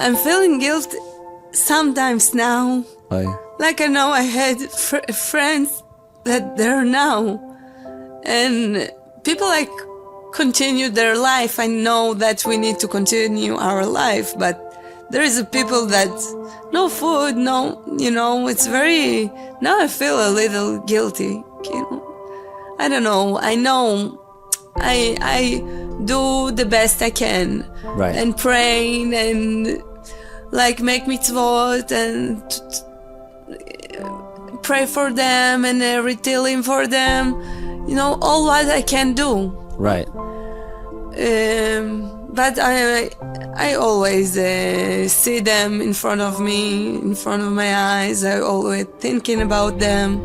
I'm feeling guilt sometimes now. Why? Like I know I had friends that they're now. And people like continue their life. I know that we need to continue our life, but there is a people that no food, no, it's very, now I feel a little guilty, I don't know. I know I do the best I can. Right. And praying and like make mitzvot and pray for them and retailing for them, all what I can do. Right. But I always see them in front of me, in front of my eyes. I always thinking about them.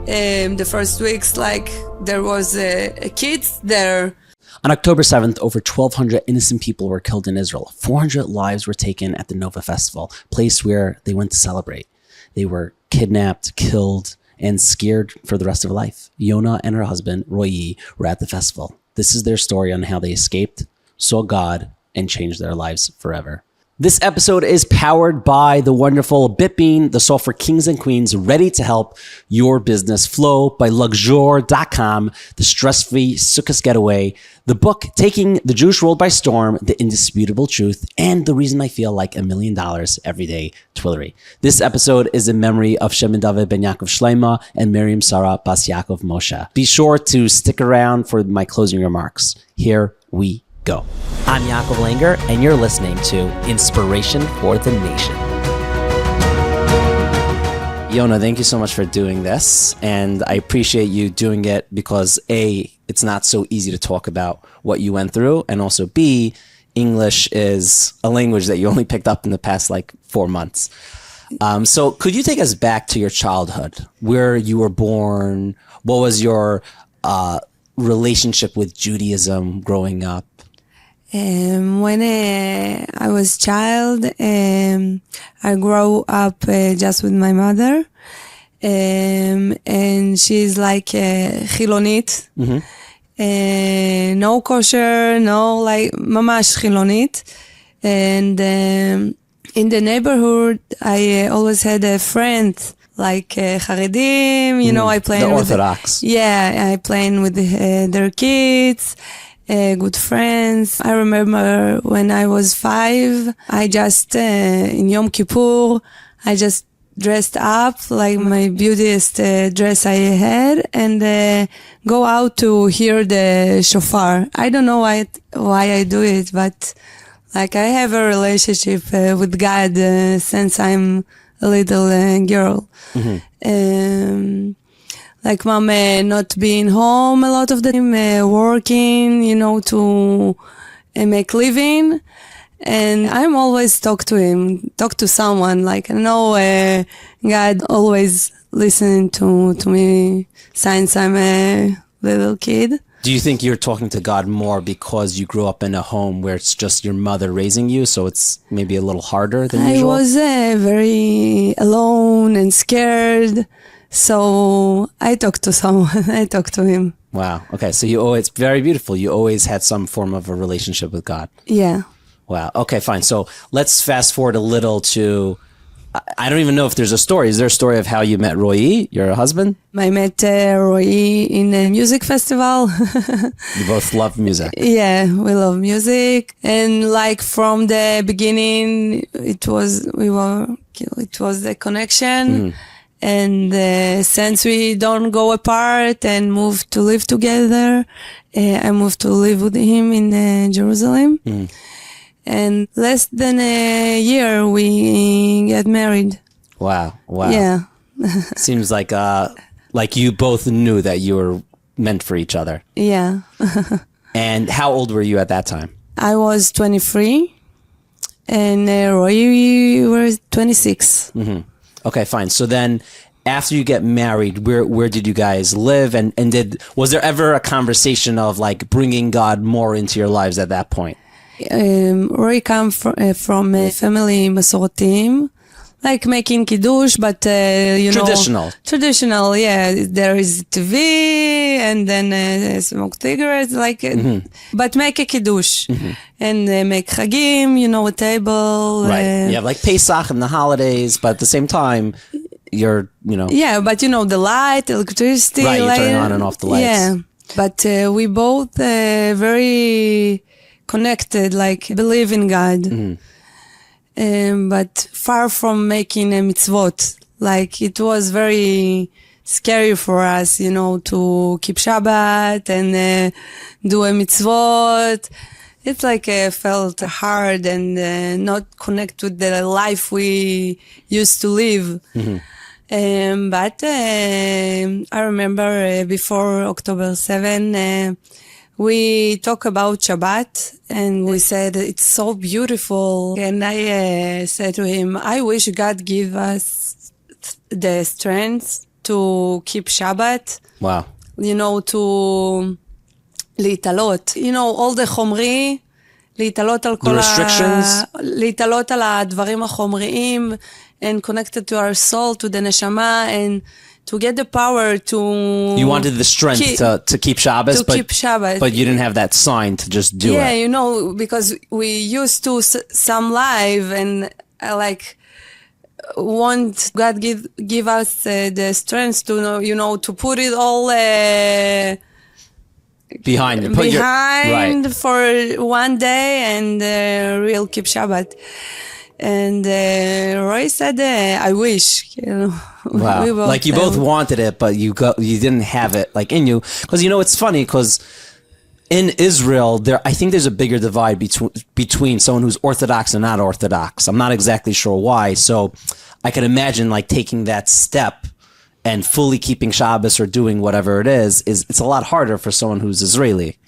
The first weeks, like there was a kid there. On October 7th, over 1,200 innocent people were killed in Israel. 400 lives were taken at the Nova Festival, place where they went to celebrate. They were kidnapped, killed, and scared for the rest of life. Yona and her husband, Roy, were at the festival. This is their story on how they escaped, saw God, and changed their lives forever. This episode is powered by the wonderful Bitbean, the software kings and queens ready to help your business flow, by Lxure.com, the stress-free Sukkos Getaway, the book Taking the Jewish World by Storm, The Indisputable Truth, and the reason I feel like $1 million every day, Twillery. This episode is in memory of Shemin David ben Yaakov Shleima and Miriam Sarah bas Yaakov Moshe. Be sure to stick around for my closing remarks. Here we go. I'm Yaakov Langer, and you're listening to Inspiration for the Nation. Yona, thank you so much for doing this, and I appreciate you doing it because A, it's not so easy to talk about what you went through, and also B, English is a language that you only picked up in the past 4 months. So could you take us back to your childhood, where you were born? What was your relationship with Judaism growing up? When I was child, I grew up just with my mother, and she's like chilonit, no kosher, no mamash chilonit, and in the neighborhood I always had a friend like Haredim, I played the with Orthodox. I played with their kids. Good friends. I remember when I was 5, I just, in Yom Kippur, I just dressed up like my beautiest dress I had and go out to hear the shofar. I don't know why I do it, but I have a relationship with God since I'm a little girl. Mm-hmm. Like mom not being home a lot of the time, working, to make living. And I'm always talk to someone. I know God always listening to me since I'm a little kid. Do you think you're talking to God more because you grew up in a home where it's just your mother raising you, so it's maybe a little harder than usual? I was very alone and scared. So I talked to someone. I talked to him. Wow. Okay. So it's very beautiful. You always had some form of a relationship with God. Yeah. Wow. Okay, fine. So let's fast forward a little to, I don't even know if there's a story. Is there a story of how you met Roy, your husband? I met Roy in a music festival. You both love music. Yeah, we love music. And from the beginning, it was the connection. Mm. And since we don't go apart and move to live together, I moved to live with him in Jerusalem. Mm. And less than a year, we get married. Wow. Yeah. Seems like you both knew that you were meant for each other. Yeah. And how old were you at that time? I was 23, and Roy was 26. Mm-hmm. Okay, fine. So then after you get married, where did you guys live? And was there ever a conversation of bringing God more into your lives at that point? Roy come from a family Masoretim, like making kiddush, but traditional. Yeah, there is TV and then smoke cigarettes, like, but make a kiddush and make chagim, a table. Right. You have like Pesach and the holidays, but at the same time, you're. Yeah, but the light, electricity. Right, you turn on and off the lights. Yeah, but we both very connected, like believe in God. But far from making a mitzvot. Like it was very scary for us, to keep Shabbat and do a mitzvot. It's like felt hard and not connect with the life we used to live. But I remember before October 7, we talk about Shabbat and we said it's so beautiful. And I said to him, I wish God give us the strength to keep Shabbat. Wow. To להתעלות. all the חומרי, להתעלות על כל להתעלות על הדברים החומריים and connected to our soul, to the neshama, and to get the power to... You wanted the strength to keep Shabbos, but you didn't have that sign to just do it. Yeah, because we used to some live, and I want God give us the strength to to put it all behind for one day and real keep Shabbat. And Roy said, "I wish." Wow! Like you both wanted it, but you didn't have it in you. Because it's funny because in Israel, I think there's a bigger divide between someone who's Orthodox and not Orthodox. I'm not exactly sure why. So I can imagine taking that step and fully keeping Shabbos or doing whatever it is it's a lot harder for someone who's Israeli.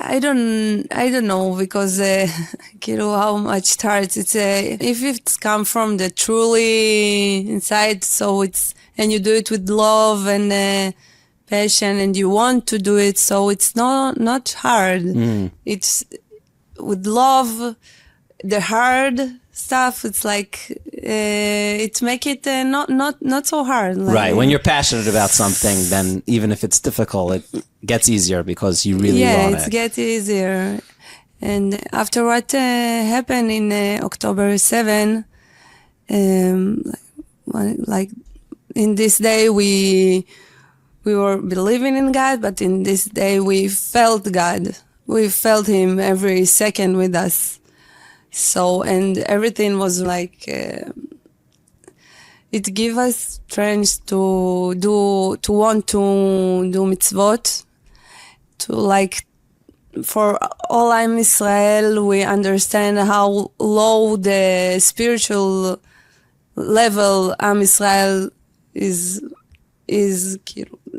I don't know, because how much starts. It's if it's come from the truly inside, so and you do it with love and passion, and you want to do it, so it's not hard. It's with love. The hard stuff, it's it make it not so hard. Right. When you're passionate about something, then even if it's difficult, it gets easier because you really want it. Yeah, it gets easier. And after what happened in October 7, in this day we were believing in God, but in this day we felt God. We felt Him every second with us. So, and everything was it gave us strength to want to do mitzvot, for all Am Israel, we understand how low the spiritual level Am Israel is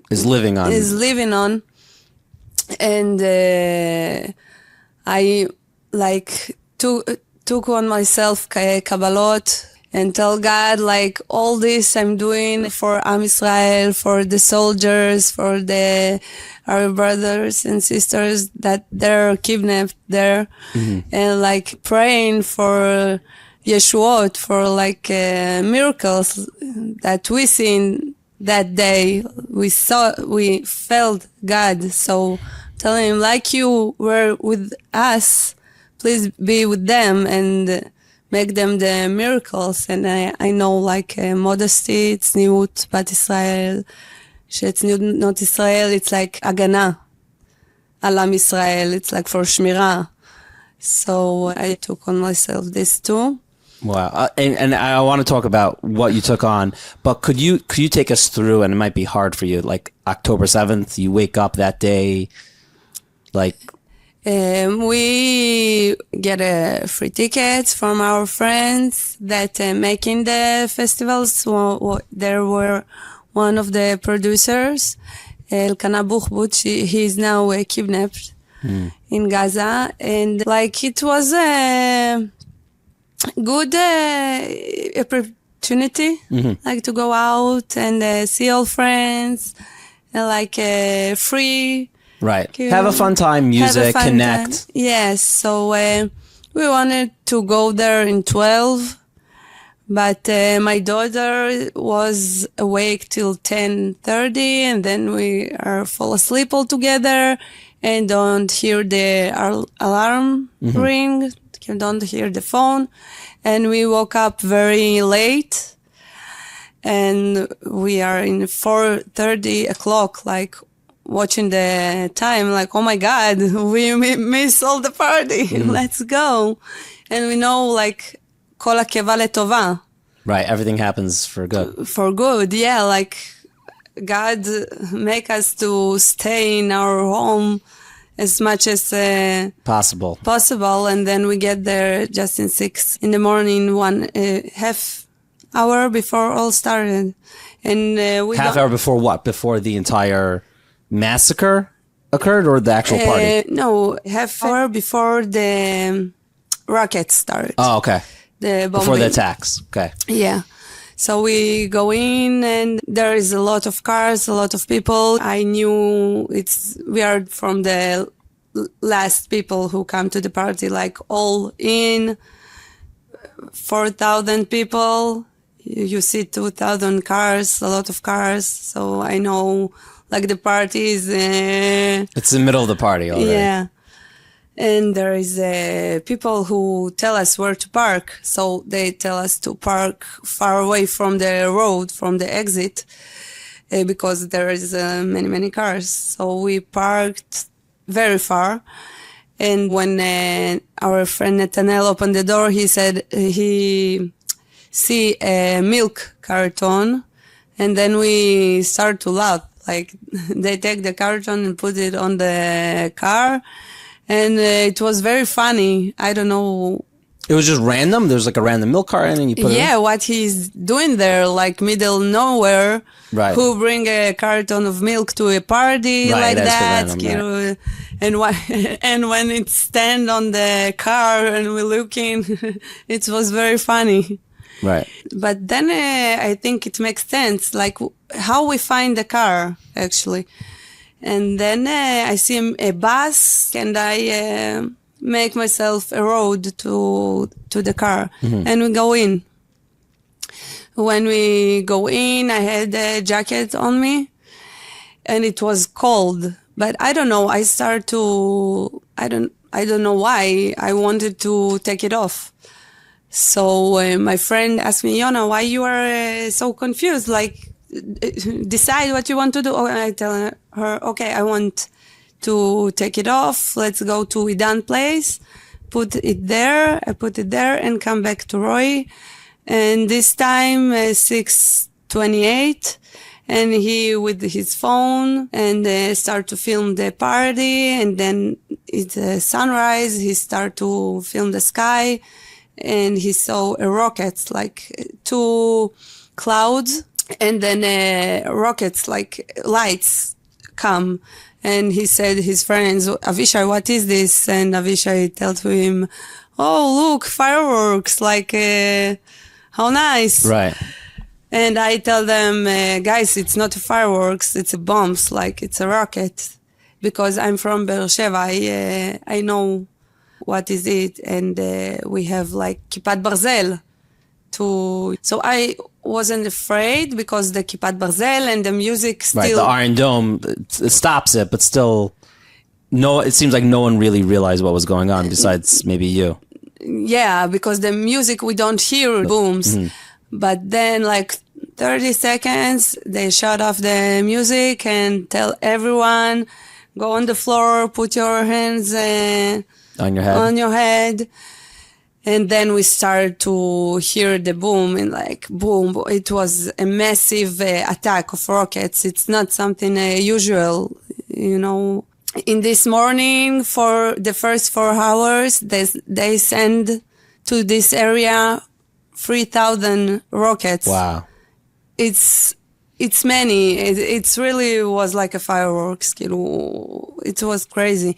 living on. And I took on myself kabbalot and tell God all this I'm doing for Am Israel, for the soldiers, for our brothers and sisters that they're kidnapped there, and praying for Yeshuot, for miracles that we seen that day. We felt God, so telling Him you were with us, please be with them and make them the miracles. And I know modesty, tzniut, bat Israel, shetzniut not Israel, it's agana al Am Israel, it's for shmira. So I took on myself this too. Wow. And I want to talk about what you took on, but could you take us through, and it might be hard for you, October 7th, you wake up that day, we get free tickets from our friends that making the festivals. There were one of the producers, Elkana Buchbut, he's now kidnapped in Gaza. And it was a good opportunity, to go out and see all friends, and free. Right. Have a fun time, music, connect. Yes. So we wanted to go there in 12, But my daughter was awake till 10:30, and then we are fall asleep all together and don't hear the alarm ring, don't hear the phone. And we woke up very late, and we are in 4:30 o'clock, like watching the time, like, oh my God, we miss all the party. Let's go. And we know, like, כל עכבה לטובה. Right, everything happens for good. For good, yeah, like God make us to stay in our home as much as possible, and then we get there just in 6 in the morning, half hour before all started. And we half hour before what? Before the entire massacre occurred, or the actual party? No, half hour before the rockets started. Oh, okay. The bombing. Before the attacks. Okay. Yeah. So we go in, and there is a lot of cars, a lot of people. I knew we are from the last people who come to the party, like all in 4,000 people. You see 2,000 cars, a lot of cars. So I know, like, the party is... it's the middle of the party already. Yeah. And there is people who tell us where to park. So they tell us to park far away from the road, from the exit, because there is many cars. So we parked very far. And when our friend Nathaniel opened the door, he said he see a milk carton. And then we start to laugh. Like, they take the carton and put it on the car. And it was very funny. I don't know. It was just random? There's like a random milk carton and you put it in? Yeah, what he's doing there, like middle nowhere. Right. Who bring a carton of milk to a party like that. Random, and when it stand on the car and we're looking, it was very funny. Right. But then I think it makes sense, like how we find the car, actually. And then I see a bus, and I make myself a road to the car, and we go in. When we go in, I had a jacket on me, and it was cold. But I don't know. I don't know why I wanted to take it off. So my friend asked me, Yona, why you are so confused? Like, decide what you want to do. And I tell her, okay, I want to take it off. Let's go to Idan place, put it there. I put it there and come back to Roy. And this time, 6:28, and he with his phone and start to film the party. And then it's sunrise. He start to film the sky, and he saw rockets, like 2 clouds. And then rockets, like lights, come. And he said his friends, Avishai, what is this? And Avishai tell to him, oh, look, fireworks, like, how nice. Right. And I tell them, guys, it's not fireworks, it's bombs, like it's a rocket. Because I'm from Be'er Sheva, I know what is it. And we have like Kippat Barzel. So I wasn't afraid because the Kippat Barzel and the music still... Right, the Iron Dome stops it, but still, it seems like no one really realized what was going on besides maybe you. Yeah, because the music, we don't hear booms. But then, like 30 seconds, they shut off the music and tell everyone, go on the floor, put your hands on your head. And then we started to hear the boom, and like boom, it was a massive attack of rockets. It's not something usual, you know. In this morning, for the first 4 hours, they send to this area 3,000 rockets. Wow. It's many. It's really was like a fireworks. It was crazy.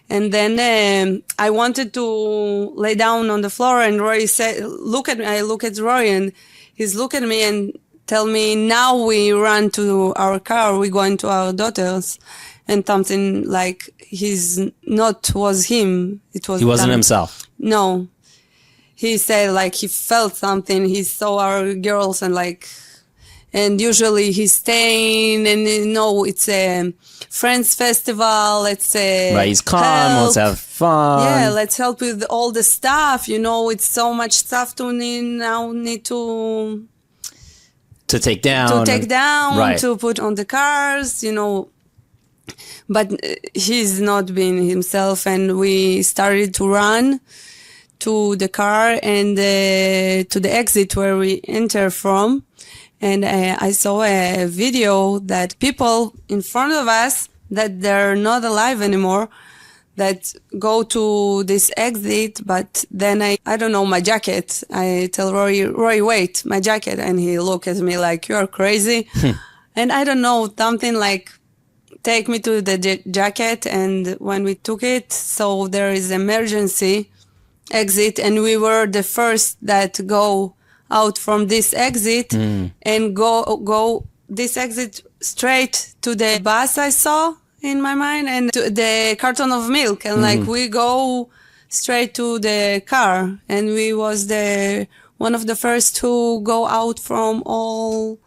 And then I wanted to lay down on the floor, and Roy said, look at me. I look at Roy, and he's look at me and tell me, now we run to our car, we going to our daughters. And something like was him. It was. He wasn't himself. No. he said like he felt something. He saw our girls and usually he's staying and it's a friends festival. It's a Right, he's calm, wants to have fun. Yeah, let's help with all the stuff. It's so much stuff to need to take down. Right. To put on the cars, But he's not being himself, and we started to run to the car and to the exit where we enter from. And I saw a video that people in front of us that they're not alive anymore that go to this exit, but then I don't know, my jacket. I tell Roy, wait, my jacket. And he look at me like, you're crazy. And I don't know, something like, take me to the jacket. And when we took it, so there is emergency exit, and we were the first that go out from this exit and go this exit straight to the bus I saw in my mind and to the carton of milk, and we go straight to the car, and we was one of the first to go out from all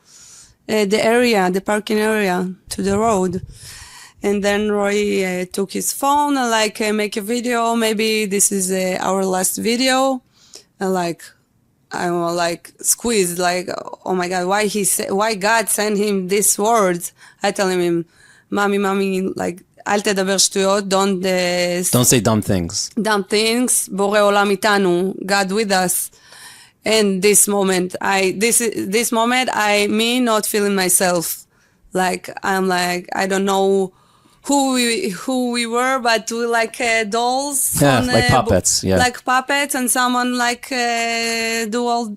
the parking area to the road. And then Roy took his phone and make a video. Maybe this is our last video. And I'm squeezed, oh my God, why God sent him these words? I tell him, mommy, אל תדבר שטויות, don't say dumb things. Dumb things, בורא עולם איתנו, God with us. And this moment, me not feeling myself. I don't know who we were, but we dolls. Yeah, like puppets. Yeah. Like puppets, and someone do all.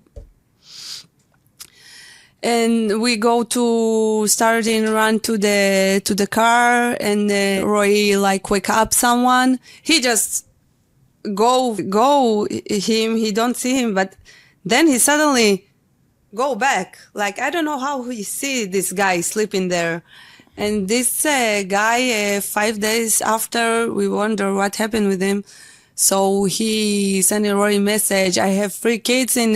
And we go to start and run to the car, and Roy wake up someone. He just go him. He don't see him, but then he suddenly go back. I don't know how he see this guy sleeping there. And this guy, 5 days after, we wonder what happened with him. So he sent a Roy message. I have 3 kids in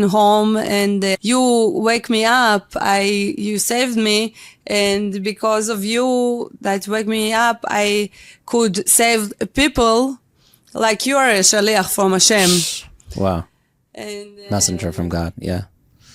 home, and you wake me up. You saved me, and because of you that wake me up, I could save people. You are a shaliach from Hashem. Wow. And messenger from God. Yeah.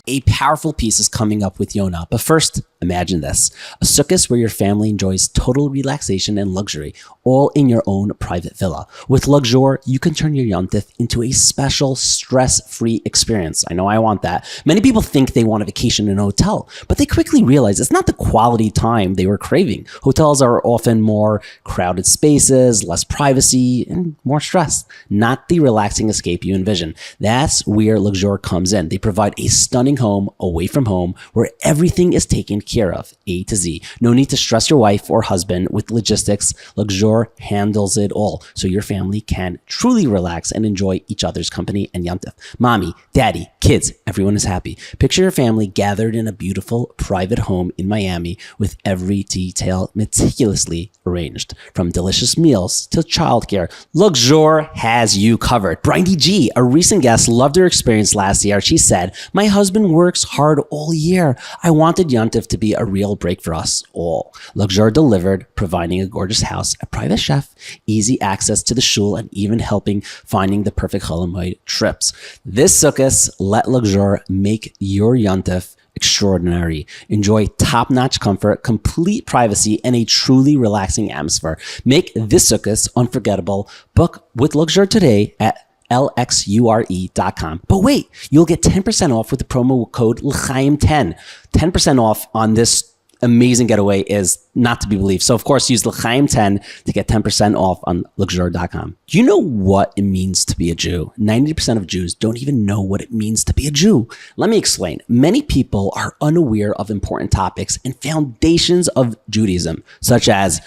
A powerful piece is coming up with Yona. But first, imagine this. A sukkos where your family enjoys total relaxation and luxury, all in your own private villa. With Lxure, you can turn your Yom Tov into a special, stress-free experience. I know I want that. Many people think they want a vacation in a hotel, but they quickly realize it's not the quality time they were craving. Hotels are often more crowded spaces, less privacy, and more stress. Not the relaxing escape you envision. That's where Lxure comes in. They provide a stunning home away from home where everything is taken care of, A to Z. No need to stress your wife or husband with logistics. Lxure handles it all so your family can truly relax and enjoy each other's company and Yom Tov. Mommy, daddy, kids, everyone is happy. Picture your family gathered in a beautiful private home in Miami with every detail meticulously arranged. From delicious meals to childcare, Lxure has you covered. Brindy G, a recent guest, loved her experience last year. She said, my husband works hard all year. I wanted Yom Tov to be a real break for us all. Lxure delivered, providing a gorgeous house, a private chef, easy access to the shul, and even helping finding the perfect Chol Hamoed trips. This Sukkos, let Lxure make your Yom Tov extraordinary. Enjoy top-notch comfort, complete privacy, and a truly relaxing atmosphere. Make this Sukkos unforgettable. Book with Lxure today at Lxure.com. But wait, you'll get 10% off with the promo code L'chaim10. 10% off on this amazing getaway is not to be believed. So of course, use L'chaim10 to get 10% off on Lxure.com. Do you know what it means to be a Jew? 90% of Jews don't even know what it means to be a Jew. Let me explain. Many people are unaware of important topics and foundations of Judaism, such as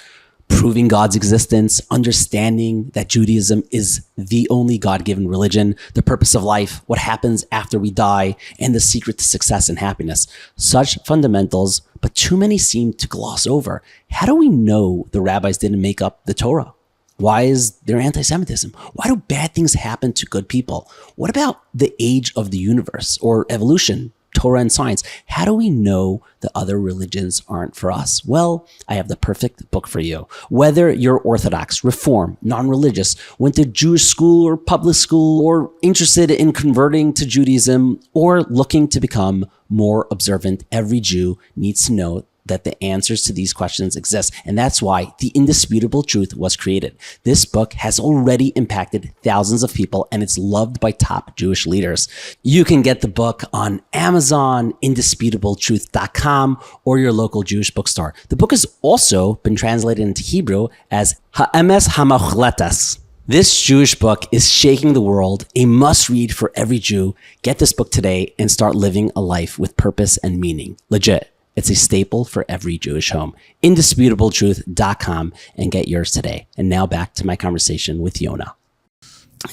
proving God's existence, understanding that Judaism is the only God-given religion, the purpose of life, what happens after we die, and the secret to success and happiness. Such fundamentals, but too many seem to gloss over. How do we know the rabbis didn't make up the Torah? Why is there anti-Semitism? Why do bad things happen to good people? What about the age of the universe or evolution, Torah and science? How do we know the other religions aren't for us? Well, I have the perfect book for you. Whether you're Orthodox, Reform, non-religious, went to Jewish school or public school, or interested in converting to Judaism, or looking to become more observant, every Jew needs to know that the answers to these questions exist. And that's why The Indisputable Truth was created. This book has already impacted thousands of people, and it's loved by top Jewish leaders. You can get the book on Amazon, indisputabletruth.com, or your local Jewish bookstore. The book has also been translated into Hebrew as Ha'emes Ha'Mochletes. This Jewish book is shaking the world, a must-read for every Jew. Get this book today and start living a life with purpose and meaning. Legit. It's a staple for every Jewish home. Indisputabletruth.com and get yours today. And now back to my conversation with Yona.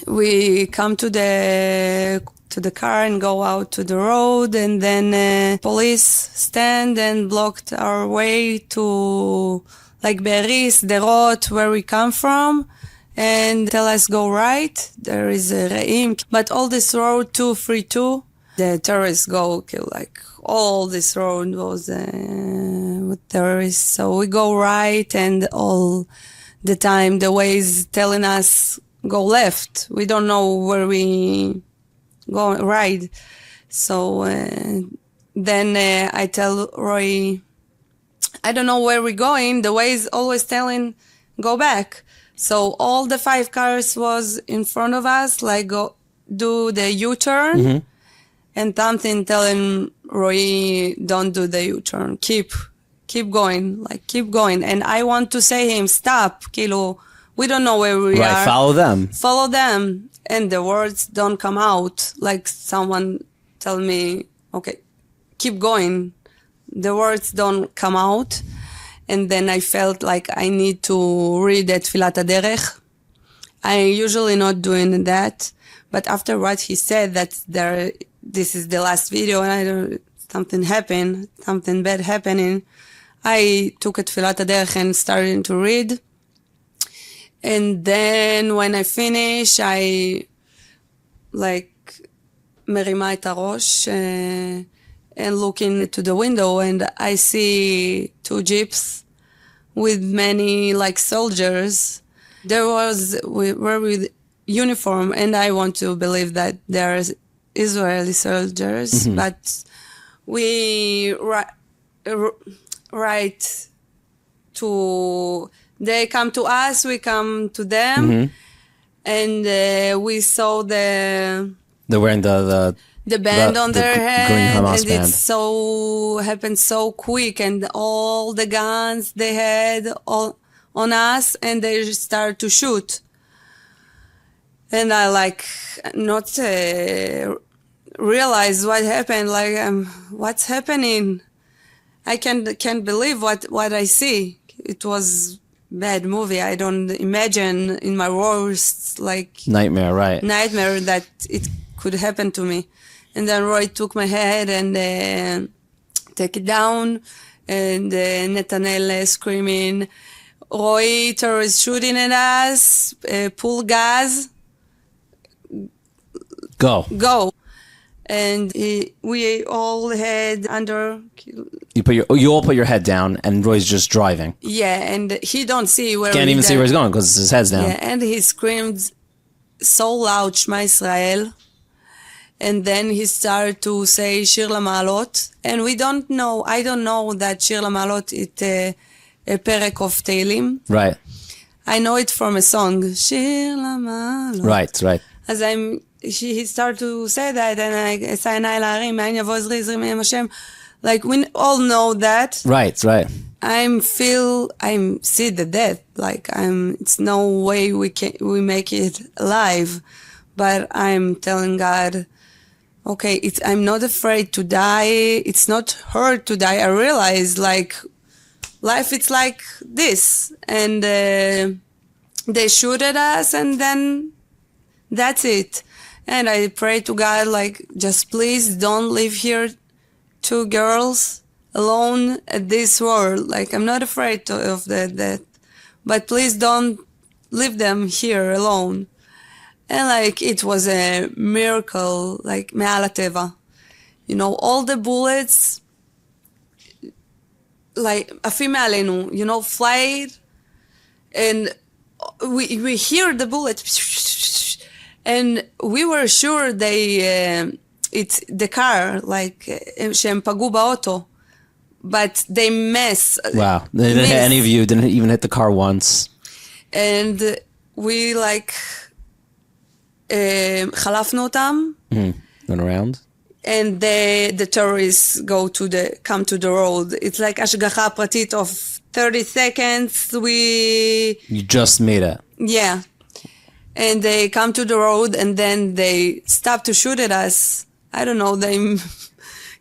We come to the car and go out to the road, and then police stand and blocked our way to like Be'eri, Sderot, where we come from, and tell us go right. There is a Re'im, but all this road 232, the terrorists go kill like. All this road was with terrorists. So we go right, and all the time the Waze telling us go left. We don't know where we go right. So then I tell Roy, I don't know where we're going. The Waze always telling go back. So all the 5 cars was in front of us, like go do the U-turn. Mm-hmm. And something telling Roy, don't do the U-turn. Keep going, like keep going. And I want to say him, stop, Kilo. We don't know where we are. Right, follow them. Follow them. And the words don't come out. Like someone tell me, okay, keep going. The words don't come out. And then I felt like I need to read the Tfilat HaDerech. I usually not doing that. But after what he said, that this is the last video, and something happened, something bad happening. I took a Tfilat HaDerech and started to read. And then when I finish, I like merima et harosh and looking to the window, and I see 2 jeeps with many like soldiers. There was were with uniform, and I want to believe that there's Israeli soldiers, mm-hmm. But we write to, they come to us, we come to them, mm-hmm. And we saw they're wearing the band on their head, and band. It so happened so quick, and all the guns they had all on us, and they start to shoot. And I like not realize what happened. Like, what's happening? I can't believe what I see. It was bad movie. I don't imagine in my worst like nightmare that it could happen to me. And then Roy took my head and take it down, and Netanel screaming, Roy, terrorists shooting at us, pull gas. Go. And we all had under. You all put your head down, and Roy's just driving. Yeah, and he don't see where. Can't even see where he's going because his head's down. Yeah, and he screamed so loud, Shema Israel, and then he started to say Shir LaMa'alot, and we don't know. I don't know that Shir LaMa'alot is a perek of Tehillim. Right. I know it from a song. Shir LaMa'alot. Right. As he started to say that, and I say, like, we all know that. Right. I'm see the death. Like, it's no way we make it alive. But I'm telling God, okay, I'm not afraid to die. It's not hard to die. I realize, like, life, it's like this. And they shoot at us, and then that's it. And I pray to God, like, just please don't leave here 2 girls alone at this world. Like, I'm not afraid of that, but please don't leave them here alone. And like it was a miracle, like מעל הטבע. You know, all the bullets, like עפים מעלינו, you know, flied, and we hear the bullet, and we were sure it's the car, like שהם פגעו באוטו, but they miss. Wow, they didn't hit any of you. Didn't even hit the car once. And we like חלפנו אותם. Went around. And the terrorists come to the road. It's like השגחה פרטית of 30 seconds. You just made it. Yeah. And they come to the road and then they stop to shoot at us. I don't know, they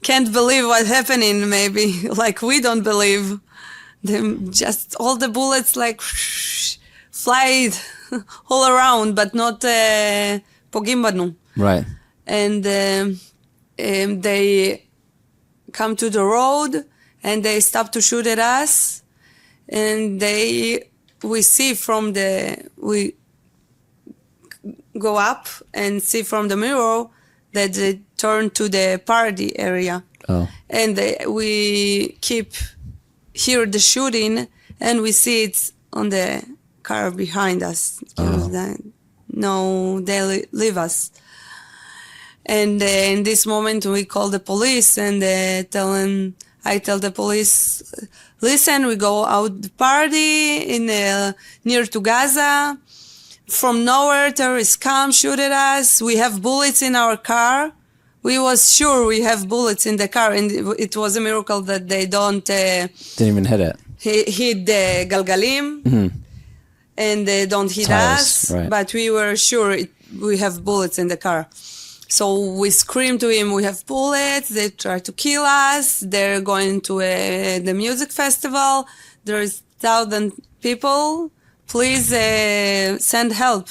can't believe what's happening maybe. Like we don't believe. Them just all the bullets like fly all around, but not פוגעים בנו. Right. And they come to the road and they stop to shoot at us, and we go up and see from the mirror that they turn to the party area. Oh. And we hear the shooting, and we see it on the car behind us. No, they leave us. And in this moment, we call the police and I tell the police, listen, we go out the party near to Gaza. From nowhere, terrorists come, shoot at us. We have bullets in our car. We was sure we have bullets in the car, and it was a miracle that they don't... Didn't even hit it. Hit the galgalim, and they don't hit Tires, us. right. But we were sure we have bullets in the car. So we scream to him, we have bullets, they try to kill us, they're going to the music festival, there's 1,000 people, please send help.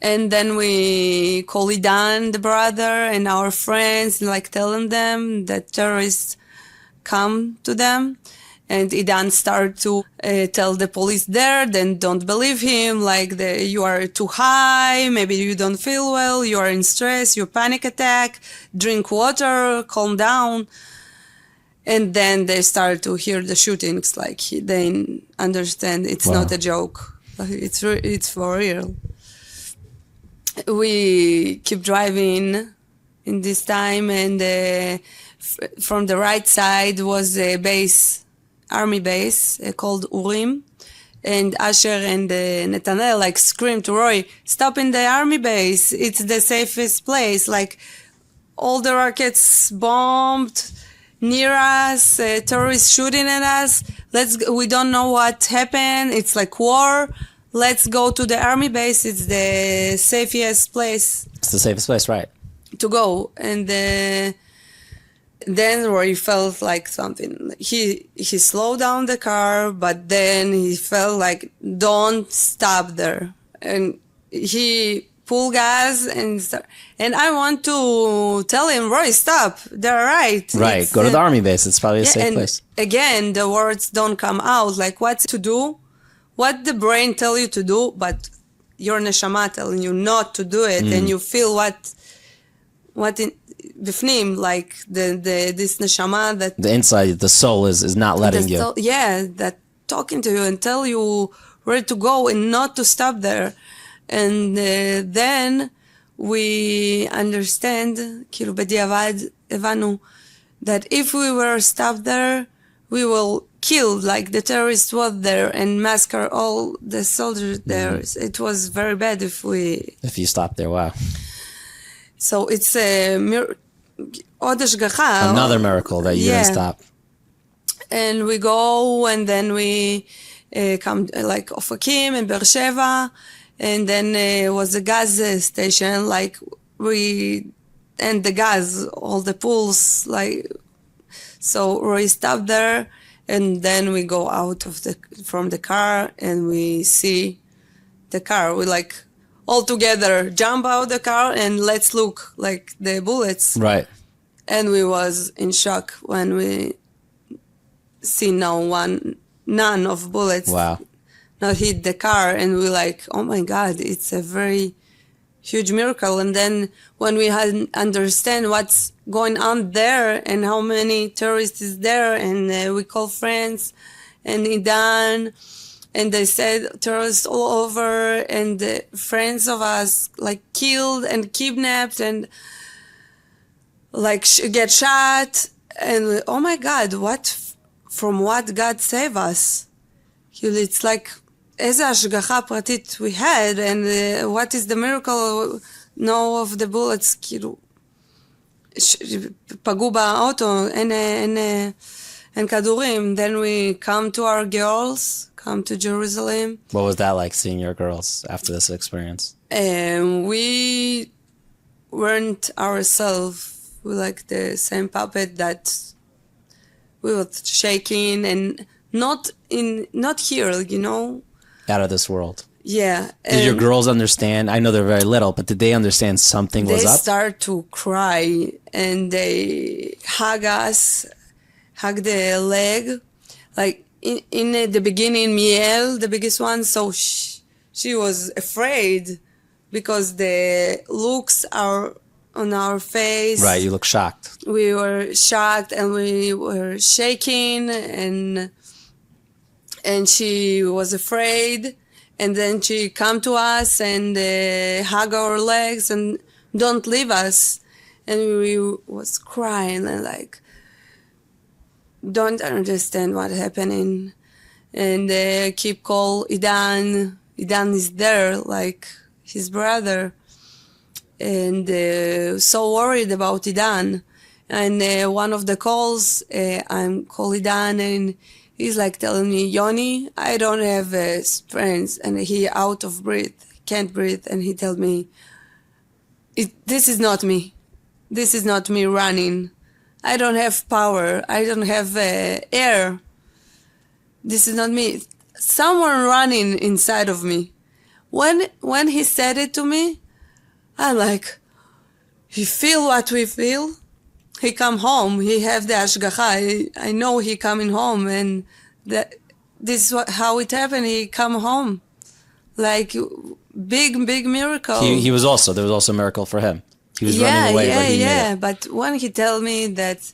And then we call Idan, the brother, and our friends, like telling them that terrorists come to them. And Idan start to tell the police there, then don't believe him, like you are too high, maybe you don't feel well, you are in stress, you panic attack, drink water, calm down. And then they start to hear the shootings, like they understand it's not a joke, it's for real. We keep driving in this time, and from the right side was a army base called Urim, and Asher and Netanel like screamed to Roy, stop in the army base, it's the safest place, like all the rockets bombed near us, terrorists shooting at us, we don't know what happened, it's like war, let's go to the army base, it's the safest place. It's the safest place, right? To go. And then Roy felt like something. He slowed down the car, but then he felt like, don't stop there. And he pulled gas and I want to tell him, Roy, stop. They're right. Right. Go to the army base. It's probably a safe place. Again, the words don't come out. Like what to do, what the brain tell you to do, but your neshama telling you not to do it, and you feel what in bifnim, like this neshama that the inside, the soul is not letting you. Soul, that talking to you and tell you where to go and not to stop there. And then we understand, כאילו בדיעבד הבנו, that if we were stopped there, we will kill, like the terrorists was there and massacre all the soldiers there. It was very bad if you stopped there. Wow. So it's עוד השגחה. Another miracle that you didn't stop. And we go, and then we come like Ofakim and Beersheba, and then was a gas station, like and the gas, all the pools, like, so we stopped there, and then we go out from the car, and we see the car. We like all together jump out the car and let's look like the bullets. Right. And we was in shock when we see none of bullets. Wow. not hit the car. And we're like, oh my God, it's a very huge miracle. And then when we had understand what's going on there and how many terrorists is there, and we call friends and Idan, and they said terrorists all over, and friends of us like killed and kidnapped and like get shot. And oh my God, from what God save us? It's like, איזה השגחה פרטית we had, and what is the miracle? No of the bullets, כאילו, פגעו באוטו, אין כדורים. Then we come to our girls, come to Jerusalem. What was that like, seeing your girls after this experience? We weren't ourselves. We like the same puppet that we were shaking, and not here, you know. Out of this world. Yeah. Did your girls understand? I know they're very little, but did they understand something was up? They start to cry, and they hug us, hug the leg. Like in the beginning, Miel, the biggest one, so she was afraid because the looks are on our face. Right, you look shocked. We were shocked, and we were shaking, and she was afraid. And then she come to us and hug our legs and don't leave us. And we was crying and like, don't understand what happening. And keep call Idan. Idan is there, like his brother. And so worried about Idan. And one of the calls, I'm call Idan, and he's like telling me, Yoni, I don't have strength, and he out of breath, can't breathe. And he told me, this is not me. This is not me running. I don't have power. I don't have air. This is not me. Someone running inside of me. When he said it to me, I'm like, he feel what we feel. He come home. He have the ashgacha. I know he coming home, and this is how it happened. He come home, like big miracle. He was also, there was also a miracle for him. He was running away, but he made it. But when he tell me that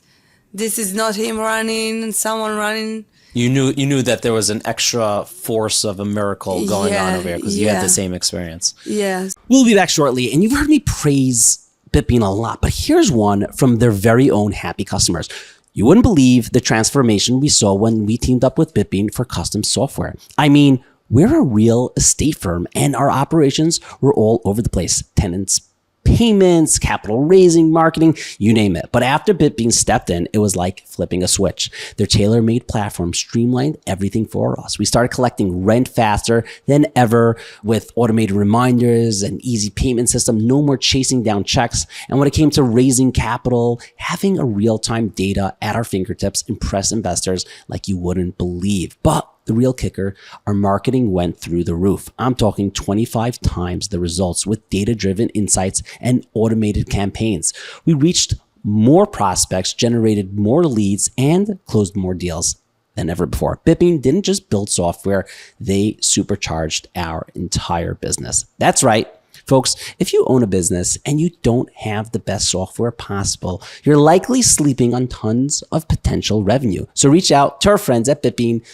this is not him running, someone running, you knew that there was an extra force of a miracle going on over here because you had the same experience. Yes. We'll be back shortly, and you've heard me praise Bitbean a lot, but here's one from their very own happy customers. You wouldn't believe the transformation we saw when we teamed up with Bitbean for custom software. I mean, we're a real estate firm, and our operations were all over the place. Tenants, payments, capital raising, marketing, you name it. But after Bitbean stepped in, it was like flipping a switch. Their tailor-made platform streamlined everything for us. We started collecting rent faster than ever with automated reminders and easy payment system, no more chasing down checks. And when it came to raising capital, having a real-time data at our fingertips impressed investors like you wouldn't believe. But the real kicker, our marketing went through the roof. I'm talking 25 times the results with data-driven insights and automated campaigns. We reached more prospects, generated more leads, and closed more deals than ever before. Bitbean didn't just build software, they supercharged our entire business. That's right. Folks, if you own a business and you don't have the best software possible, you're likely sleeping on tons of potential revenue. So reach out to our friends at Bitbean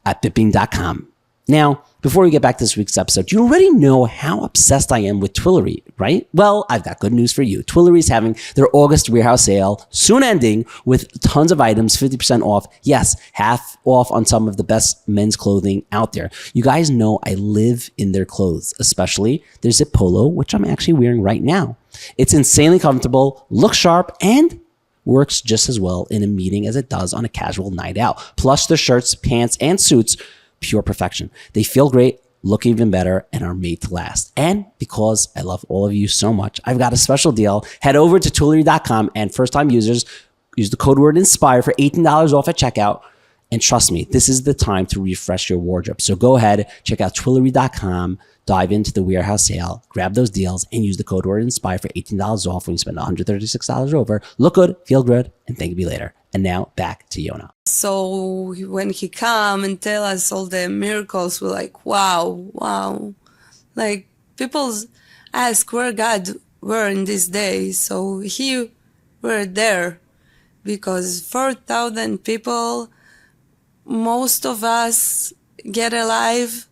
at bitbean.com. Now, before we get back to this week's episode, you already know how obsessed I am with Twillory, right? Well, I've got good news for you. Twillory is having their August warehouse sale, soon ending, with tons of items, 50% off. Yes, half off on some of the best men's clothing out there. You guys know I live in their clothes, especially their zip polo, which I'm actually wearing right now. It's insanely comfortable, looks sharp, and works just as well in a meeting as it does on a casual night out. Plus the shirts, pants, and suits, pure perfection. They feel great, look even better, and are made to last. And because I love all of you so much, I've got a special deal. Head over to Twillory.com, and first-time users use the code word INSPIRE for $18 off at checkout. And trust me, this is the time to refresh your wardrobe. So go ahead, check out Twillory.com. dive into the warehouse sale, grab those deals, and use the code word INSPIRE for $18 off when you spend $136 over. Look good, feel good, and thank you later. And now back to Yona. So when he come and tell us all the miracles, we're like, wow. Like people ask where God were in this day. So he were there because 4,000 people, most of us get alive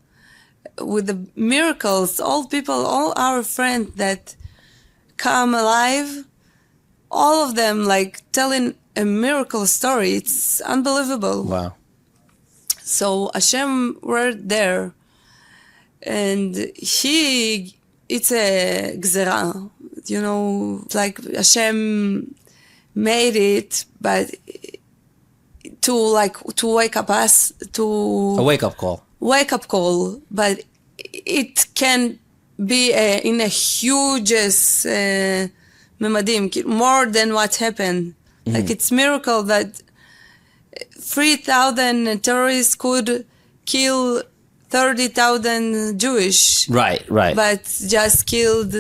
with the miracles. All people, all our friends that come alive, all of them like telling a miracle story. It's unbelievable. Wow. So Hashem were there, and it's a gzera, like Hashem made it, but to wake up us, to A wake-up call. But it can be in a huge memadim, more than what happened. Like it's miracle that 3,000 terrorists could kill 30,000 Jewish. Right. But just killed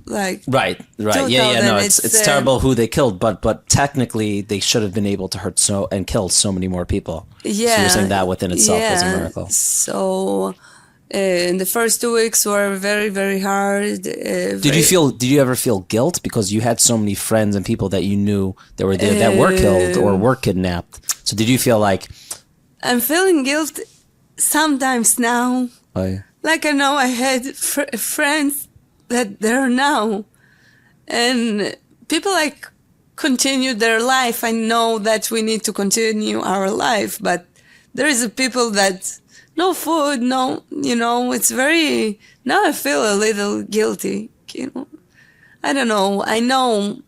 like Right. 2,000. Yeah. No, it's terrible who they killed, but technically they should have been able to hurt and kill so many more people. Yeah. So you're saying that within itself is a miracle. So the first 2 weeks were very, very hard. Did you ever feel guilt because you had so many friends and people that you knew that were there that were killed or were kidnapped? So did you feel like I'm feeling guilt sometimes now? Oh, yeah. Like I know I had friends that they're now, and people like continue their life. I know that we need to continue our life, but there is a people that no food, no, it's very, now I feel a little guilty, I don't know. I know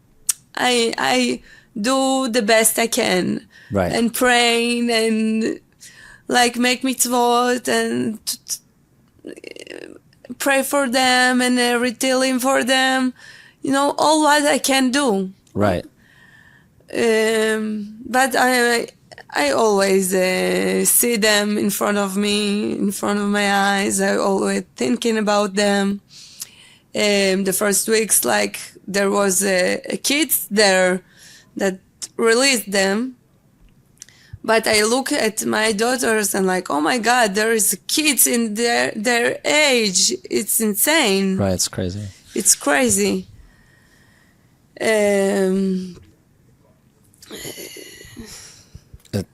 I do the best I can. Right. And praying and like make mitzvot and pray for them and retailing for them, all what I can do. Right. But I always see them in front of me, in front of my eyes. I always thinking about them. The first weeks, like there was a kids there that released them. But I look at my daughters and like, oh my God, there is kids in their age. It's insane. Right, it's crazy. It's crazy.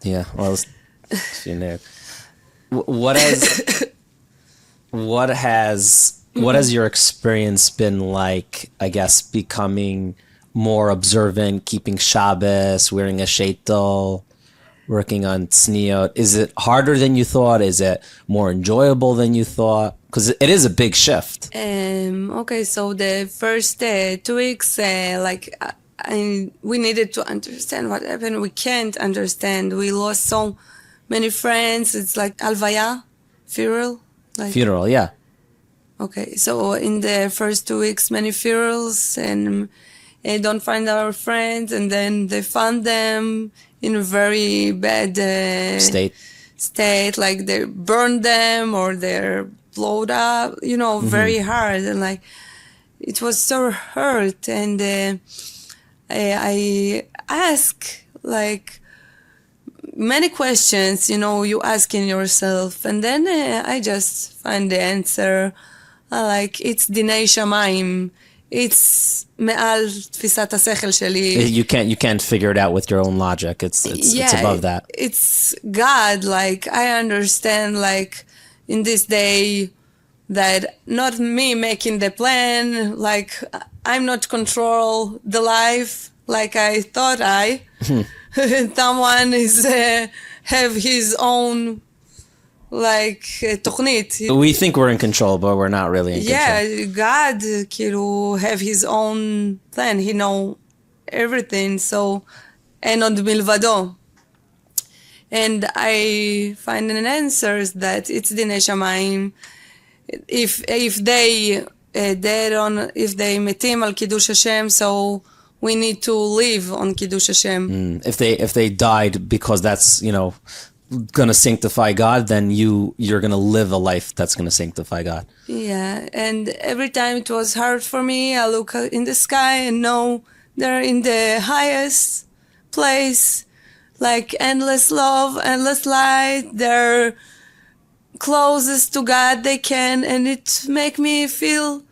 Yeah, well, what has your experience been like, I guess, becoming more observant, keeping Shabbos, wearing a sheitel, working on tzniut? Is it harder than you thought? Is it more enjoyable than you thought? Because it is a big shift. Okay, so the first 2 weeks, we needed to understand what happened. We can't understand. We lost so many friends. It's like alvaya, funeral. Funeral, yeah. Okay, so in the first 2 weeks, many funerals, and don't find our friends, and then they found them in a very bad state, like they burned them or they're blown up, very hard, and like it was so hurt. And I ask like many questions, you asking yourself, and then I just find the answer. Like it's dinei shamayim. It's me'al tfisat hasechel sheli. You can't figure it out with your own logic. It's above that. It's God. Like I understand. Like in this day, that not me making the plan. Like I'm not control the life. Like I thought someone is have his own. Like תוכנית. We think we're in control, but we're not really in control. Yeah, God have his own plan. He know everything. So, and on the and I find an answer that it's dinei shamayim. If they if they metim al kiddush Hashem, so we need to live on kiddush Hashem. If they died because that's going to sanctify God, then you're going to live a life that's going to sanctify God. Yeah, and every time it was hard for me, I look in the sky and know they're in the highest place, like endless love, endless light. They're closest to God they can, and it make me feel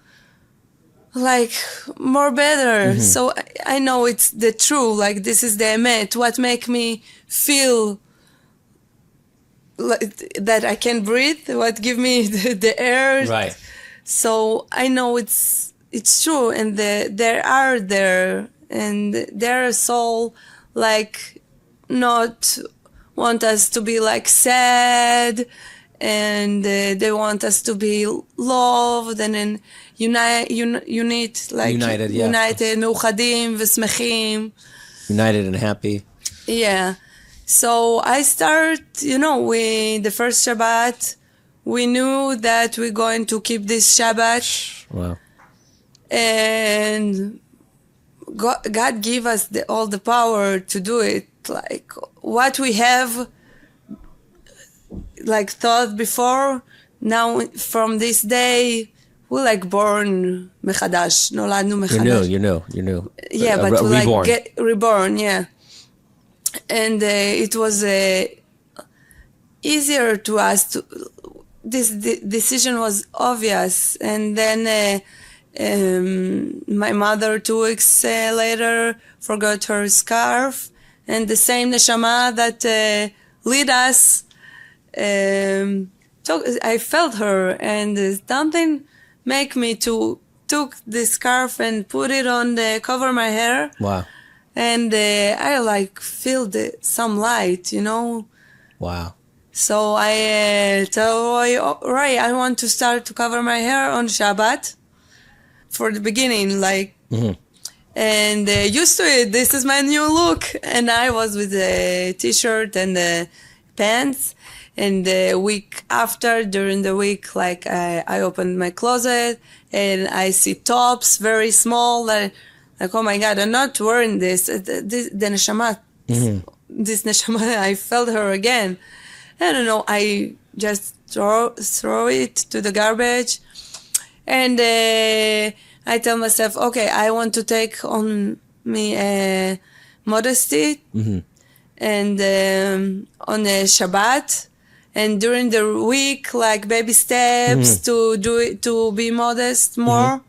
like more better. So I know it's the true, like this is the emet, what make me feel like that I can breathe, what give me the air. Right. So I know it's true, and there are there, and their soul like not want us to be like sad, and they want us to be loved and then United, yeah. united, מאוחדים ושמחים. United and happy. Yeah. So I start, the first Shabbat, we knew that we're going to keep this Shabbat. Wow. And God gave us all the power to do it. Like what we have, like thought before, now from this day, we're like born מחדש, נולדנו מחדש. You knew. Yeah, but we reborn. like get reborn, yeah. And it was easier to us to. This decision was obvious, and then my mother 2 weeks later forgot her scarf, and the same neshama that lead us. I felt her, and something make me to took the scarf and put it on the cover my hair. Wow. And I like feel some light, Wow. So I tell Roy, I want to start to cover my hair on Shabbat for the beginning, like, and used to it. This is my new look, and I was with a t-shirt and pants. And the week after, during the week, like I opened my closet and I see tops very small. Like, oh my God, I'm not wearing this. The neshama, this neshama, I felt her again. I don't know. I just throw it to the garbage, and I tell myself, okay, I want to take on me modesty, and on a Shabbat. And during the week, like baby steps to do it, to be modest more.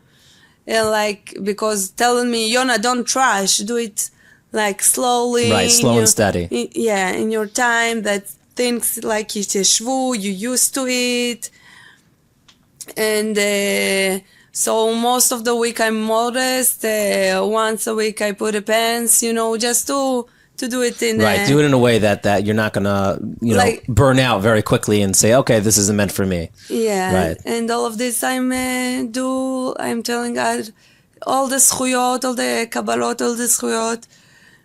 And like, because telling me, Yona, don't trash, do it like slowly. Right, slow and steady. In your time, that things like yiteshvu, you used to it. And so most of the week I'm modest. Once a week I put a pants, just to do it in do it in a way that you're not gonna burn out very quickly and say, okay, this isn't meant for me. Right. And all of this I'm telling God all the zchuyot, all the kabbalot, all the zchuyot,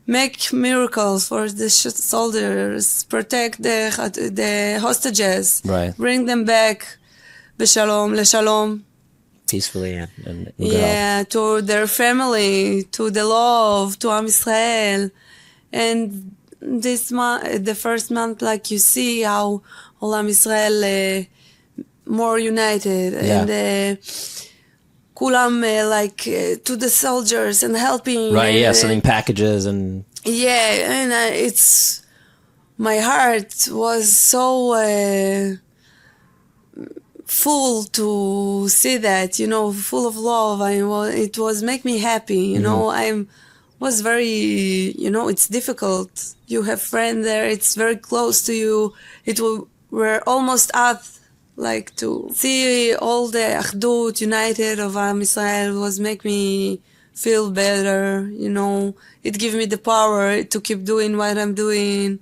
make miracles for the soldiers, protect the hostages, bring them back b'shalom, leshalom, peacefully and to their family, to the love, to Am Yisrael. And this month, the first month, like you see how Am Yisrael more united, and kulam to the soldiers and helping. Sending packages and. And it's my heart was so full to see that, full of love. It was make me happy. Was very, it's difficult. You have friends there, it's very close to you. We're almost like to see all the achdut, united of Am Yisrael was make me feel better, It gave me the power to keep doing what I'm doing.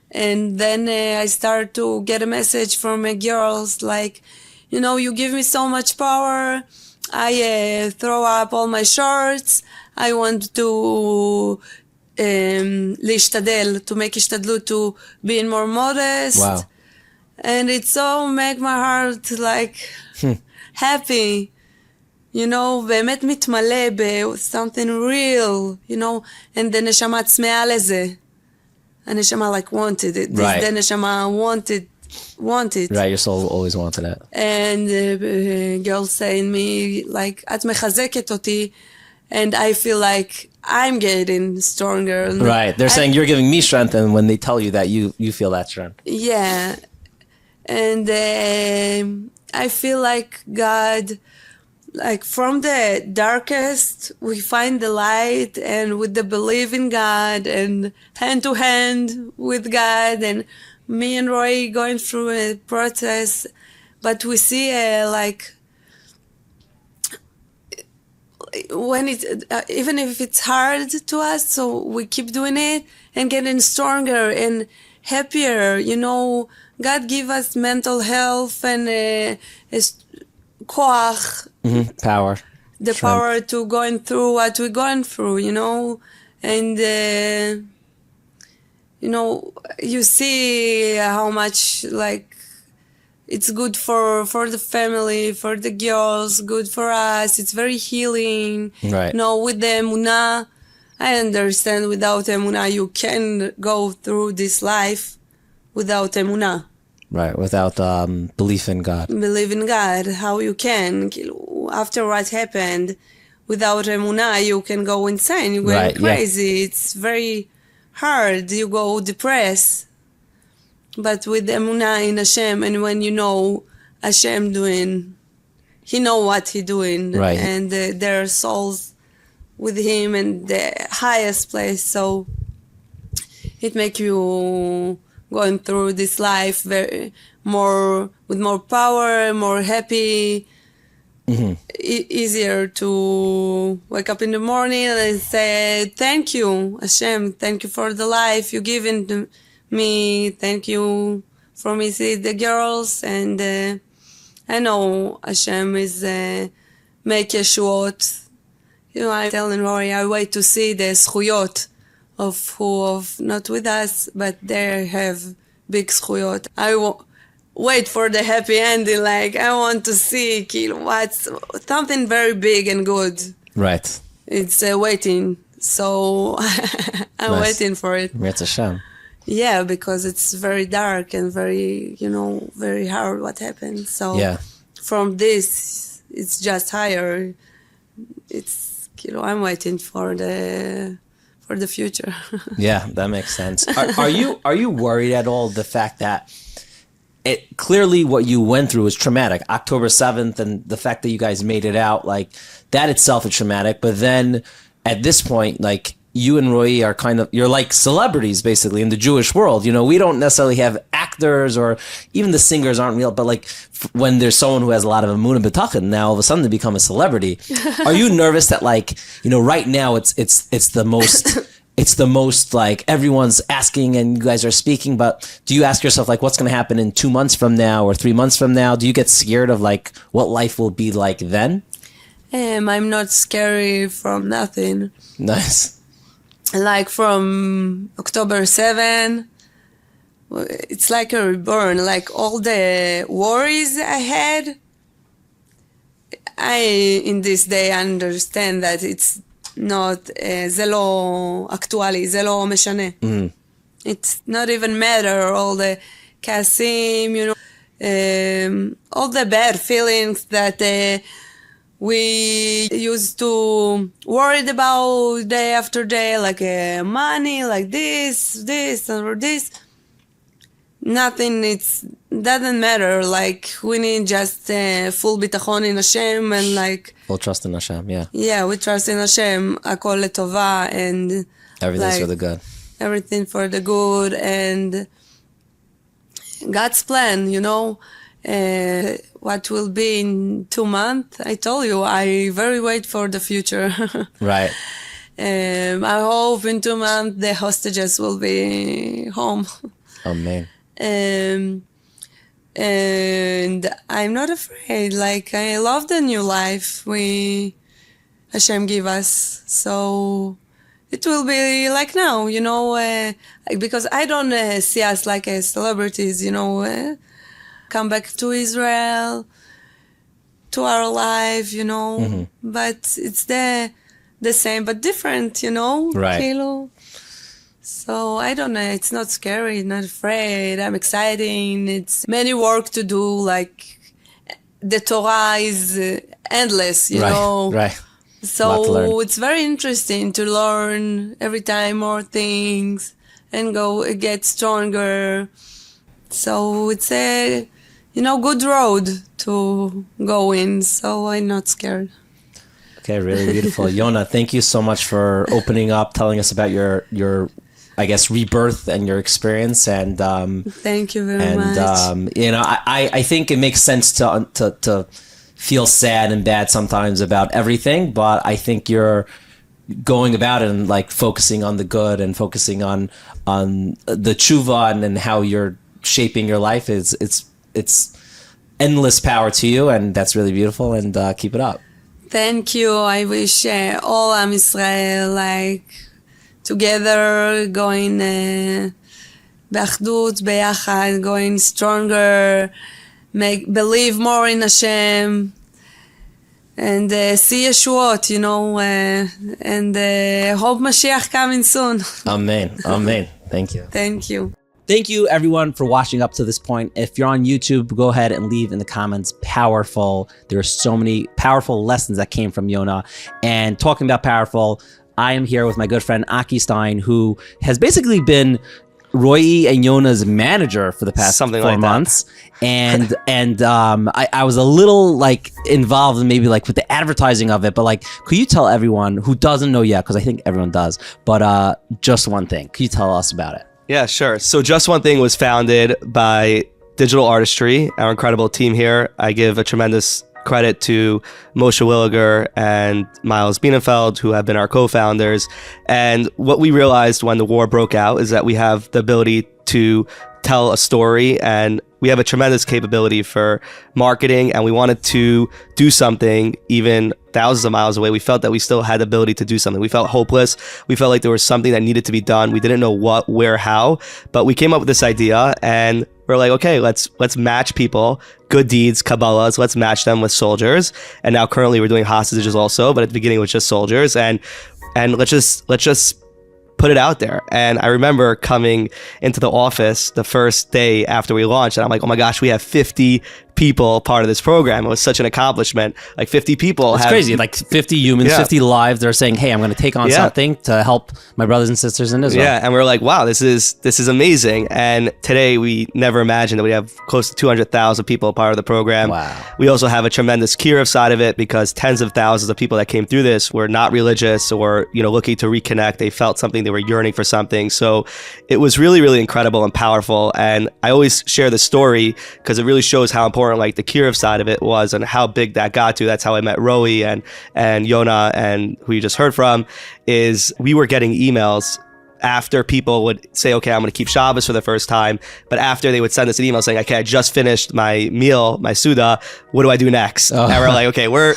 And then I start to get a message from girls like, you give me so much power. I throw up all my shorts. I want to להשתדל, to make השתדלות, to being more modest. Wow. And it so make my heart like happy, באמת מתמלא ב something real, and the נשמה צמאה לזה. הנשמה like wanted it. Right. The neshama wanted. Right, your soul always wanted it. And girls saying me like, את מחזקת אותי, and I feel like I'm getting stronger. Right, they're saying you're giving me strength, and when they tell you that, you feel that strength. Yeah. And I feel like God, like from the darkest, we find the light, and with the belief in God, and hand to hand with God, and me and Roy going through a process, but we see like when it even if it's hard to us, so we keep doing it and getting stronger and happier. You know, God give us mental health and koach, Power. the Strength. power to going through what we're going through, you know, and you know, you see how much like it's good for the family, for the girls, good for us. It's very healing. Right. You know, with the emunah, I understand without emunah you can go through this life without emunah. Right, without belief in God. Believe in God, how you can. After what happened, without emunah, you can go insane. You go Right, crazy. yeah. It's very hard. You go depressed. But with emunah in Hashem, and when you know Hashem doing, He know what He doing. Right. And their souls with Him in the highest place. So it make you going through this life with more power, more happy, easier to wake up in the morning and say, thank you, Hashem, thank you for the life you given to me, thank you for me see the girls, and I know Hashem is make Yeshuot. You know, I'm telling Rory, I wait to see the zchuyot of not with us, but they have big zchuyot. I wait for the happy ending, like I want to see what's something very big and good. Right. It's waiting, so I'm Nice. waiting for it. Mirz Hashem. Yeah, because it's very dark and very, you know, very hard what happened. So Yeah. from this, it's just higher. It's, you know, I'm waiting for the future. Yeah, that makes sense. Are you worried at all the fact that it clearly what you went through was traumatic? October 7th, and the fact that you guys made it out, like that itself is traumatic. But then at this point, like you and Roy are you're like celebrities basically in the Jewish world. You know, we don't necessarily have actors, or even the singers aren't real, but like when there's someone who has a lot of emunah and bitachon, now all of a sudden they become a celebrity. Are you nervous that, like, you know, right now it's the most it's the most like everyone's asking and you guys are speaking, but do you ask yourself like what's going to happen in 2 months from now or 3 months from now? Do you get scared of like what life will be like then? I'm not scary from nothing. Nice. Like from October 7, it's like a reborn. Like all the worries I had, in this day understand that it's not, זה לא אקטואלי, זה לא משנה. It's not even matter, all the כעסים, you know, all the bad feelings that we used to worried about day after day, like money, like this, or this. Nothing, doesn't matter. Like we need just full bitachon in Hashem, and like Full trust in Hashem, yeah. Yeah, we trust in Hashem, הכל לטובה, and Everything's like, for the good. Everything for the good, and God's plan, you know. What will be in 2 months? I told you, I very wait for the future. Right. I hope in 2 months the hostages will be home. Oh man. And I'm not afraid. Like, I love the new life Hashem give us. So it will be like now, you know, because I don't see us like celebrities, you know, come back to Israel, to our life, you know, but it's the same but different, you know. Right. Kilo. So I don't know, it's not scary, not afraid, I'm exciting. It's many work to do, like the Torah is endless, you know. Right. So it's very interesting to learn every time more things and get stronger. So it's a, good road to go in. So I'm not scared. Okay, really beautiful. Yona, thank you so much for opening up, telling us about your I guess, rebirth and your experience. And thank you very much. I think it makes sense to feel sad and bad sometimes about everything, but I think you're going about it and like focusing on the good and focusing on the tshuva and how you're shaping your life it's endless power to you, and that's really beautiful, and keep it up. Thank you. I wish all Am Israel together going באחדות, ביחד, going stronger, believe more in Hashem, and see Yeshuot, and hope Mashiach coming soon. Amen. Amen. Thank you. Thank you. Thank you, everyone, for watching up to this point. If you're on YouTube, go ahead and leave in the comments powerful. There are so many powerful lessons that came from Yona. And talking about powerful, I am here with my good friend Aki Stein, who has basically been Roy and Yona's manager for the past 4 months. And I was a little involved in maybe with the advertising of it, but could you tell everyone who doesn't know yet, because I think everyone does, but just one thing. Could you tell us about it? Yeah, sure. So Just One Thing was founded by Digital Artistry, our incredible team here. I give a tremendous credit to Moshe Williger and Miles Bienenfeld, who have been our co-founders. And what we realized when the war broke out is that we have the ability to tell a story, and we have a tremendous capability for marketing, and we wanted to do something even thousands of miles away. We felt that we still had the ability to do something. We felt hopeless. We felt like there was something that needed to be done. We didn't know what, where, how, but we came up with this idea, and we're like, okay, let's match people, good deeds, Kabbalahs, let's match them with soldiers. And now currently we're doing hostages also, but at the beginning it was just soldiers, and let's just put it out there. And I remember coming into the office the first day after we launched, and I'm like, oh my gosh, we have 50 people part of this program. It was such an accomplishment. 50 people. It's crazy. 50 humans, 50 lives. They're saying, hey, I'm going to take on something to help my brothers and sisters in Israel. Yeah, and we're like, wow, this is amazing. And today we never imagined that we have close to 200,000 people part of the program. Wow. We also have a tremendous Kiruv side of it, because tens of thousands of people that came through this were not religious or looking to reconnect. They felt something. They were yearning for something. So it was really, really incredible and powerful. And I always share the story because it really shows how important the Kiruv side of it was and how big that got to. That's how I met Roy and Yona, and who you just heard from. Is we were getting emails after people would say, okay, I'm going to keep Shabbos for the first time. But after they would send us an email saying, okay, I just finished my meal, my Suda. What do I do next? Oh. And we're like, okay, we're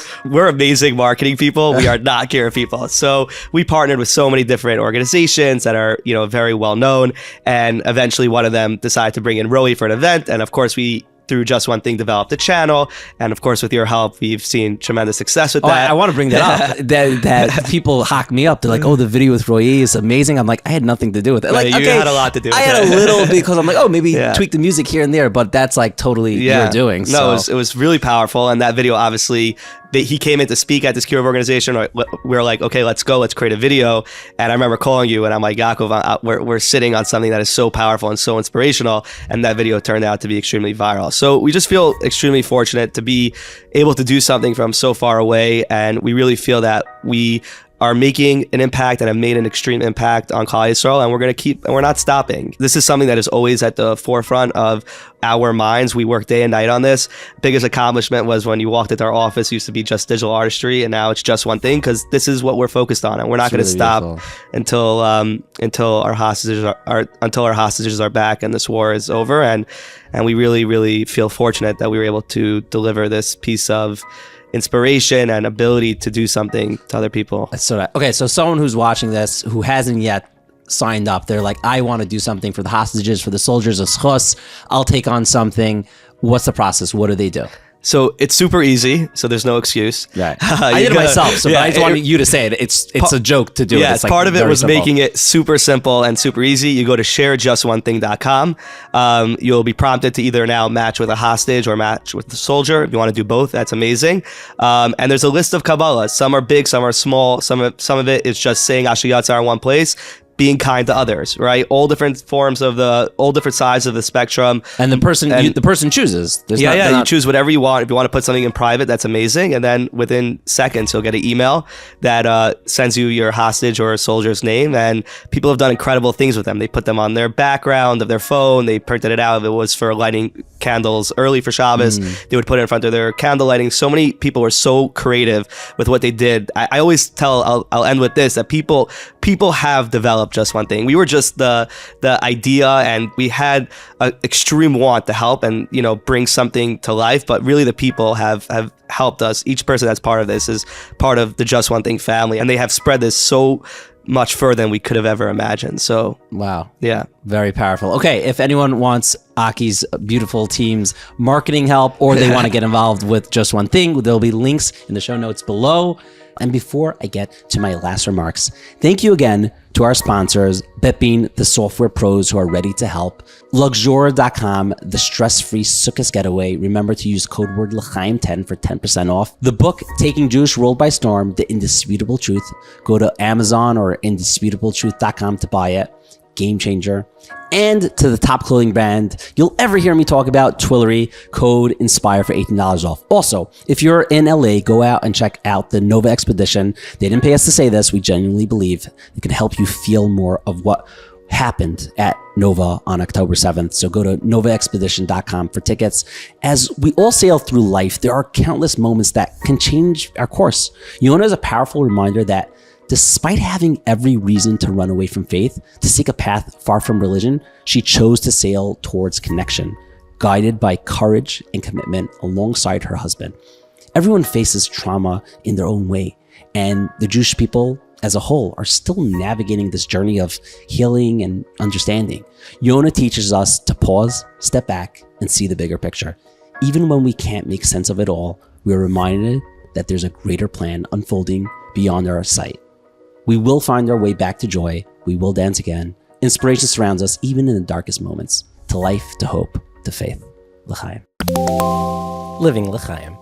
amazing marketing people. We are not Kiruv people. So we partnered with so many different organizations that are, very well known. And eventually one of them decided to bring in Roy for an event. And of course we, through Just One Thing, developed a channel, and of course with your help we've seen tremendous success with that. I want to bring that up. that people hock me up. They're like, oh, the video with Roy is amazing. I'm like, I had nothing to do with it. You had a lot to do with it. I had a little, because I'm like, oh, maybe tweak the music here and there, but that's totally your doing. No, it was really powerful. And that video, obviously, he came in to speak at this Kiruv organization. We were like, okay, let's go, let's create a video. And I remember calling you and I'm like, Yaakov, we're sitting on something that is so powerful and so inspirational. And that video turned out to be extremely viral. So we just feel extremely fortunate to be able to do something from so far away. And we really feel that we are making an impact and have made an extreme impact on Klal Yisrael, and we're not stopping. This is something that is always at the forefront of our minds. We work day and night on this. Biggest accomplishment was when you walked into our office. It used to be just Digital Artistry, and now it's Just One Thing, because this is what we're focused on, and we're not going to stop until our hostages are back and this war is over. And we really, really feel fortunate that we were able to deliver this piece of inspiration and ability to do something to other people. So someone who's watching this who hasn't yet signed up, they're like, I want to do something for the hostages, for the soldiers of Sukkos. I'll take on something. What's the process? What do they do? So it's super easy. So there's no excuse. Right. I did it myself. So but I just wanted you to say it. It's a joke to do it. It's like part of it was simple. making it super simple and super easy. You go to sharejustonething.com. You'll be prompted to either now match with a hostage or match with the soldier. If you want to do both, that's amazing. And there's a list of Kabbalah. Some are big, some are small. Some of it is just saying Asher Yatzar in one place, being kind to others, right? All different all different sides of the spectrum. And the person chooses. You choose whatever you want. If you want to put something in private, that's amazing. And then within seconds, you'll get an email that sends you your hostage or soldier's name. And people have done incredible things with them. They put them on their background of their phone. They printed it out. If it was for lighting candles early for Shabbos, they would put it in front of their candle lighting. So many people were so creative with what they did. I always tell, I'll end with this, that people have developed just one thing. We were just the idea, and we had an extreme want to help and bring something to life, but really the people have helped us. Each person that's part of this is part of the Just One Thing family, and they have spread this so much further than we could have ever imagined. So wow. Yeah. Very powerful. Okay, if anyone wants Aki's beautiful team's marketing help, or they want to get involved with Just One Thing, there'll be links in the show notes below. And before I get to my last remarks, thank you again to our sponsors, Bepping, the software pros who are ready to help, Lxure.com, the stress-free Sukkos Getaway. Remember to use code word L'chaim10 for 10% off. The book, Taking Jewish World by Storm, The Indisputable Truth. Go to Amazon or indisputabletruth.com to buy it. Game changer. And to the top clothing brand you'll ever hear me talk about, Twillery, code INSPIRE for $18 off. Also, if you're in LA, go out and check out the Nova Expedition. They didn't pay us to say this. We genuinely believe it can help you feel more of what happened at Nova on October 7th. So go to novaexpedition.com for tickets. As we all sail through life, there are countless moments that can change our course. Yona is a powerful reminder that despite having every reason to run away from faith, to seek a path far from religion, she chose to sail towards connection, guided by courage and commitment alongside her husband. Everyone faces trauma in their own way, and the Jewish people as a whole are still navigating this journey of healing and understanding. Yona teaches us to pause, step back, and see the bigger picture. Even when we can't make sense of it all, we are reminded that there's a greater plan unfolding beyond our sight. We will find our way back to joy. We will dance again. Inspiration surrounds us even in the darkest moments. To life, to hope, to faith. L'chaim. Living L'chaim.